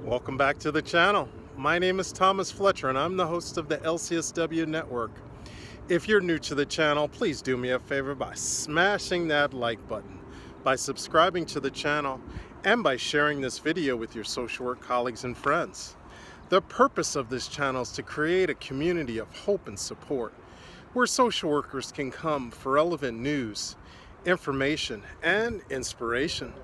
Welcome back to the channel. My name is Thomas Fletcher and I'm the host of the LCSW network. If you're new to the channel, please do me a favor by smashing that like button, by subscribing to the channel, and by sharing this video with your social work colleagues and friends. The purpose of this channel is to create a community of hope and support where social workers can come for relevant news, information, and inspiration.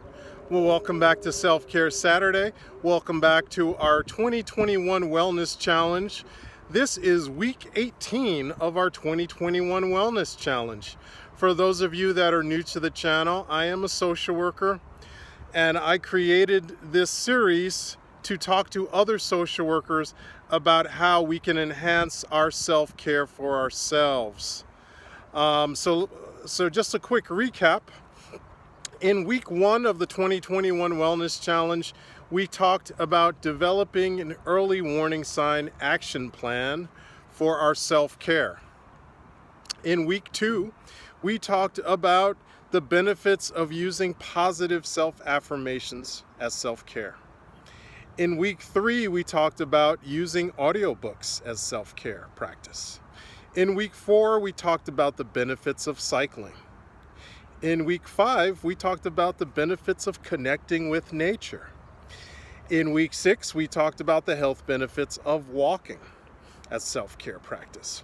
Well, welcome back to Self-Care Saturday. Welcome back to our 2021 Wellness Challenge. This is week 18 of our 2021 Wellness Challenge. For those of you that are new to the channel, I am a social worker and I created this series to talk to other social workers about how we can enhance our self-care for ourselves. So just a quick recap. In week 1 of the 2021 Wellness Challenge, we talked about developing an early warning sign action plan for our self-care. In week 2, we talked about the benefits of using positive self-affirmations as self-care. In week 3, we talked about using audiobooks as self-care practice. In week 4, we talked about the benefits of cycling. In week 5, we talked about the benefits of connecting with nature. In week 6, we talked about the health benefits of walking as self-care practice.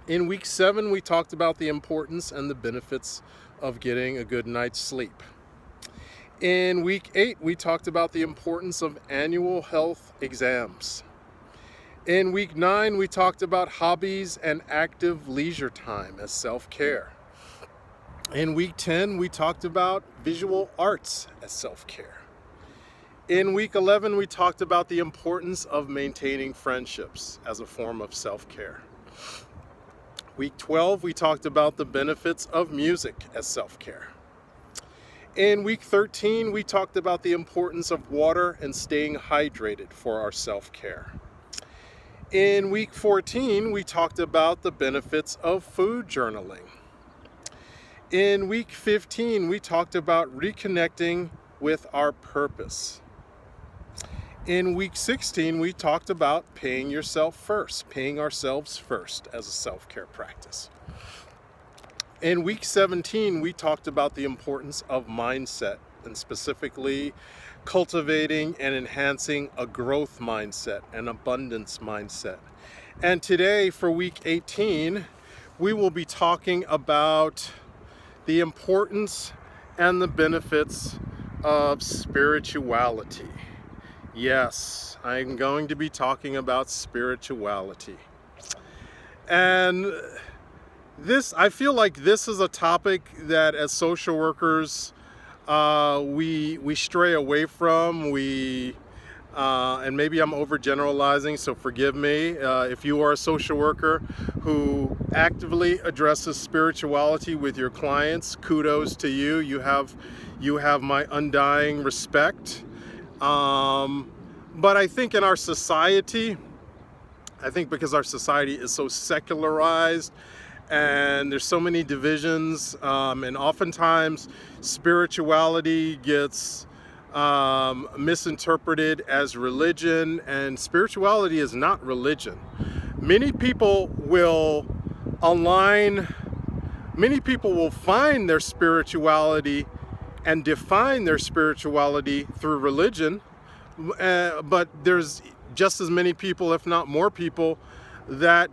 In week 7, we talked about the importance and the benefits of getting a good night's sleep. In week 8, we talked about the importance of annual health exams. In week 9, we talked about hobbies and active leisure time as self-care. In week 10, we talked about visual arts as self-care. In week 11, we talked about the importance of maintaining friendships as a form of self-care. Week 12, we talked about the benefits of music as self-care. In week 13, we talked about the importance of water and staying hydrated for our self-care. In week 14, we talked about the benefits of food journaling. In week 15, we talked about reconnecting with our purpose. In week 16, we talked about paying yourself first, paying ourselves first as a self-care practice. In week 17, we talked about the importance of mindset and specifically cultivating and enhancing a growth mindset, an abundance mindset. And today for week 18, we will be talking about the importance and the benefits of spirituality. Yes, I'm going to be talking about spirituality. And I feel like this is a topic that as social workers, we stray away from. And maybe I'm overgeneralizing, so forgive me. If you are a social worker who actively addresses spirituality with your clients, kudos to you. You have my undying respect. But I think in our society, because our society is so secularized and there's so many divisions, and oftentimes spirituality gets misinterpreted as religion, and spirituality is not religion. Many people will find their spirituality and define their spirituality through religion, but there's just as many people, if not more people, that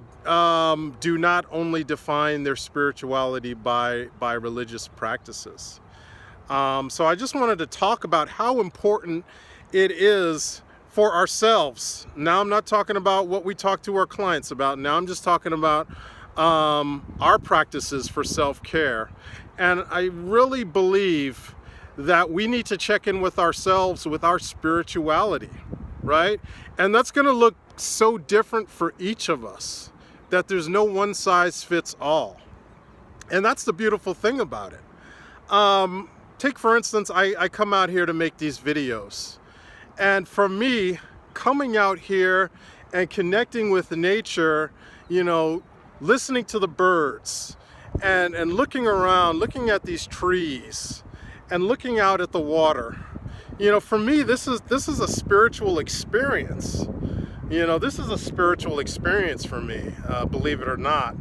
do not only define their spirituality by religious practices. So I just wanted to talk about how important it is for ourselves. Now I'm not talking about what we talk to our clients about. Now I'm just talking about our practices for self-care. And I really believe that we need to check in with ourselves, with our spirituality, right? And that's going to look so different for each of us, that there's no one size fits all. And that's the beautiful thing about it. Take for instance, I come out here to make these videos. And for me, coming out here and connecting with nature, listening to the birds and looking around, looking at these trees and looking out at the water, For me, this is a spiritual experience. This is a spiritual experience for me, believe it or not.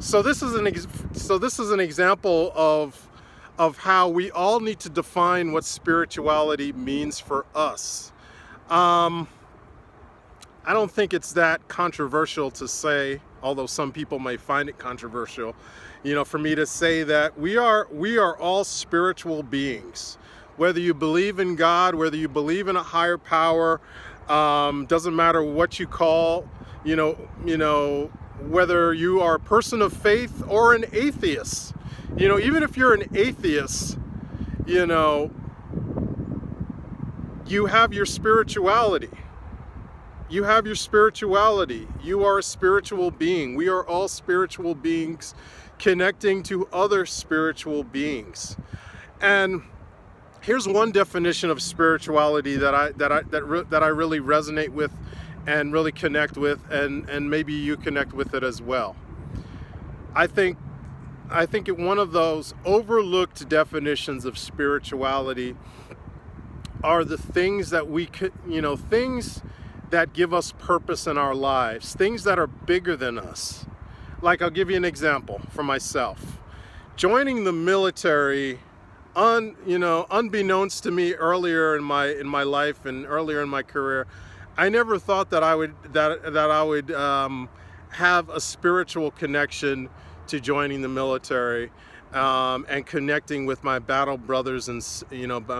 So this is an example of how we all need to define what spirituality means for us. I don't think it's that controversial to say, although some people may find it controversial, for me to say that we are all spiritual beings. Whether you believe in God, whether you believe in a higher power, doesn't matter what you call, whether you are a person of faith or an atheist. Even if you're an atheist, you have your spirituality. You have your spirituality. You are a spiritual being. We are all spiritual beings connecting to other spiritual beings. And here's one definition of spirituality that I really resonate with and really connect with, and maybe you connect with it as well. I think one of those overlooked definitions of spirituality are the things that we could, things that give us purpose in our lives, things that are bigger than us. Like, I'll give you an example for myself. Joining the military, unbeknownst to me earlier in my life and earlier in my career, I never thought that I would have a spiritual connection to joining the military, and connecting with my battle brothers and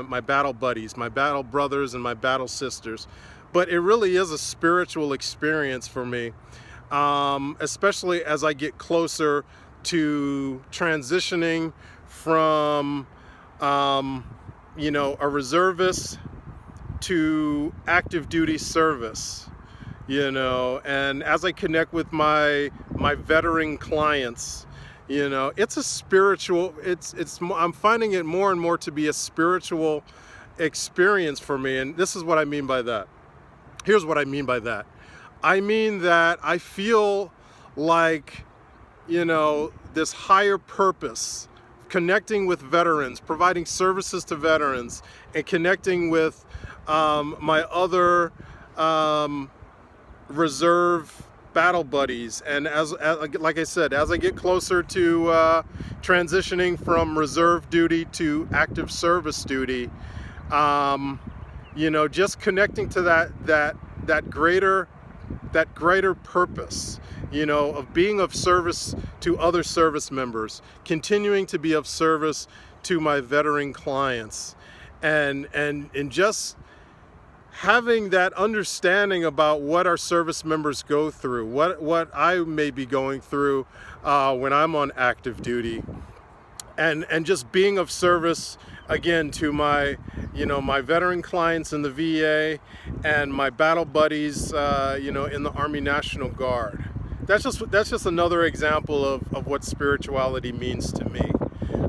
my battle buddies, my battle brothers and my battle sisters. But it really is a spiritual experience for me, especially as I get closer to transitioning from, a reservist to active duty service, and as I connect with my veteran clients, it's a spiritual, I'm finding it more and more to be a spiritual experience for me. And this is what I mean by that. Here's what I mean by that. I mean that I feel like, this higher purpose, connecting with veterans, providing services to veterans, and connecting with my other reserve battle buddies. And as like I said, as I get closer to transitioning from reserve duty to active service duty, just connecting to that greater purpose, of being of service to other service members, continuing to be of service to my veteran clients, and just having that understanding about what our service members go through, what I may be going through when I'm on active duty, and just being of service again to my my veteran clients in the VA and my battle buddies in the Army National Guard. That's just another example of what spirituality means to me.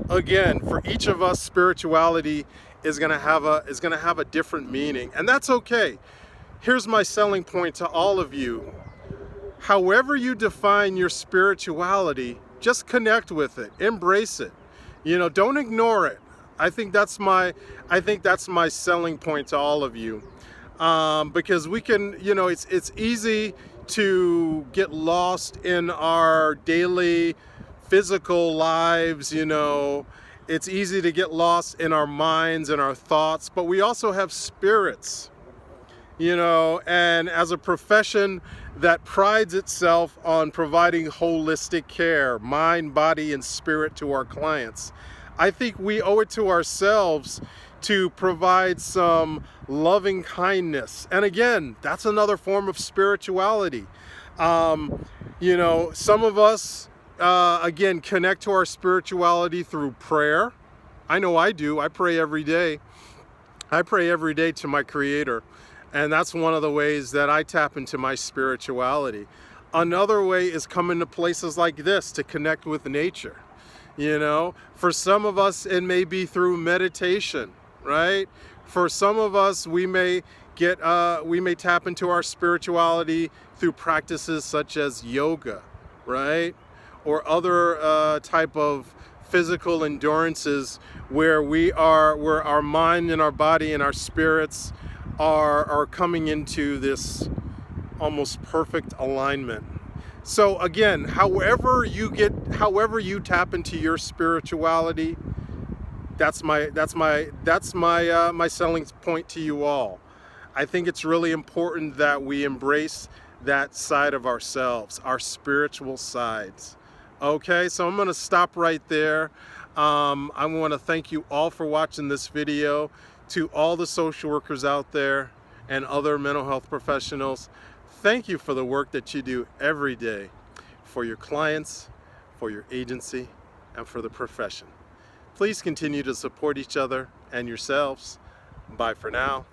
Again, for each of us, spirituality is going to have a different meaning, and that's okay. Here's my selling point to all of you. However you define your spirituality, just connect with it, embrace it. Don't ignore it. I think that's my selling point to all of you, because we can, it's easy to get lost in our daily physical lives. It's easy to get lost in our minds and our thoughts, but we also have spirits, and as a profession that prides itself on providing holistic care, mind, body, and spirit to our clients, I think we owe it to ourselves to provide some loving kindness. And again, that's another form of spirituality. Some of us, again, connect to our spirituality through prayer. I know I do. I pray every day. I pray every day to my Creator. And that's one of the ways that I tap into my spirituality. Another way is coming to places like this to connect with nature. For some of us, it may be through meditation, right? For some of us, we may tap into our spirituality through practices such as yoga, right? Or other type of physical endurances where where our mind and our body and our spirits are coming into this almost perfect alignment. So again, however you tap into your spirituality, that's my my selling point to you all. I think it's really important that we embrace that side of ourselves, our spiritual sides. Okay, so I'm going to stop right there. I want to thank you all for watching this video. To all the social workers out there and other mental health professionals, thank you for the work that you do every day for your clients, for your agency, and for the profession. Please continue to support each other and yourselves. Bye for now.